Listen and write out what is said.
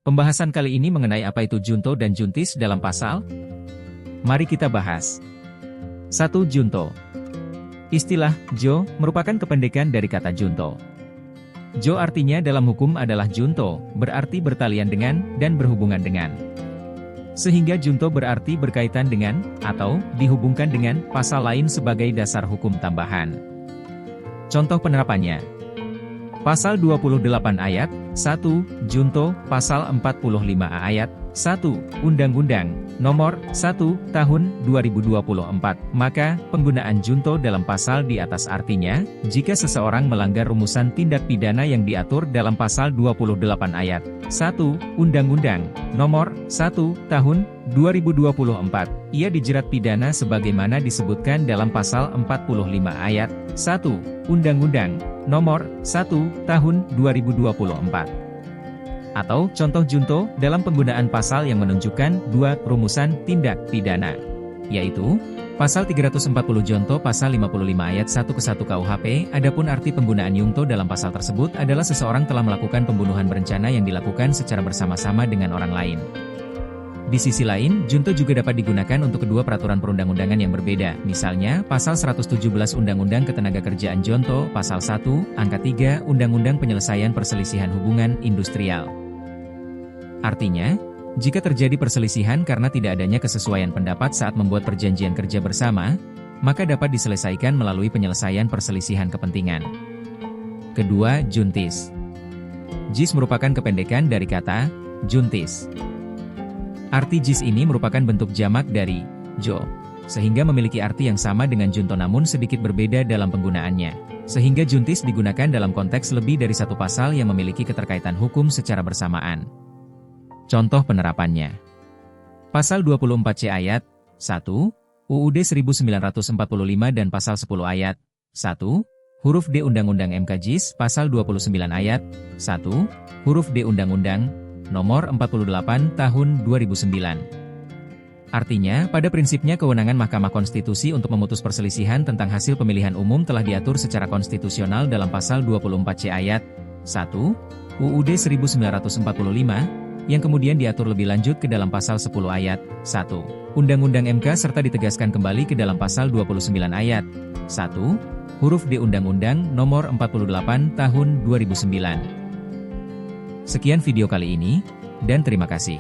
Pembahasan kali ini mengenai apa itu junto dan juntis dalam pasal. Mari kita bahas. 1. Junto. Istilah jo merupakan kependekan dari kata junto. Jo artinya dalam hukum adalah junto, berarti bertalian dengan, dan berhubungan dengan. Sehingga junto berarti berkaitan dengan, atau dihubungkan dengan, pasal lain sebagai dasar hukum tambahan. Contoh penerapannya. Pasal 28 ayat 1, junto, pasal 45 ayat 1, Undang-Undang Nomor 1, Tahun 2024. Maka, penggunaan junto dalam pasal di atas artinya, jika seseorang melanggar rumusan tindak pidana yang diatur dalam pasal 28 ayat 1, Undang-Undang Nomor 1, Tahun 2024, ia dijerat pidana sebagaimana disebutkan dalam pasal 45 ayat 1, Undang-Undang Nomor 1, Tahun 2024. Atau contoh junto dalam penggunaan pasal yang menunjukkan dua rumusan tindak pidana, yaitu pasal 340 junto pasal 55 ayat 1 ke 1 KUHP. Adapun arti penggunaan junto dalam pasal tersebut adalah seseorang telah melakukan pembunuhan berencana yang dilakukan secara bersama-sama dengan orang lain. Di sisi lain, junto juga dapat digunakan untuk kedua peraturan perundang-undangan yang berbeda, misalnya, pasal 117 Undang-Undang Ketenagakerjaan junto, pasal 1, angka 3, Undang-Undang Penyelesaian Perselisihan Hubungan Industrial. Artinya, jika terjadi perselisihan karena tidak adanya kesesuaian pendapat saat membuat perjanjian kerja bersama, maka dapat diselesaikan melalui penyelesaian perselisihan kepentingan. Kedua, juntis. JIS merupakan kependekan dari kata juntis. Arti JIS ini merupakan bentuk jamak dari jo, sehingga memiliki arti yang sama dengan junto namun sedikit berbeda dalam penggunaannya. Sehingga juntis digunakan dalam konteks lebih dari satu pasal yang memiliki keterkaitan hukum secara bersamaan. Contoh penerapannya. Pasal 24C ayat 1, UUD 1945 dan pasal 10 ayat 1, huruf D Undang-Undang MK JIS, pasal 29 ayat 1, huruf D Undang-Undang Nomor 48 Tahun 2009. Artinya, pada prinsipnya kewenangan Mahkamah Konstitusi untuk memutus perselisihan tentang hasil pemilihan umum telah diatur secara konstitusional dalam pasal 24C ayat 1, UUD 1945, yang kemudian diatur lebih lanjut ke dalam pasal 10 ayat 1, Undang-Undang MK serta ditegaskan kembali ke dalam pasal 29 ayat 1, huruf D Undang-Undang Nomor 48 Tahun 2009. Sekian video kali ini, dan terima kasih.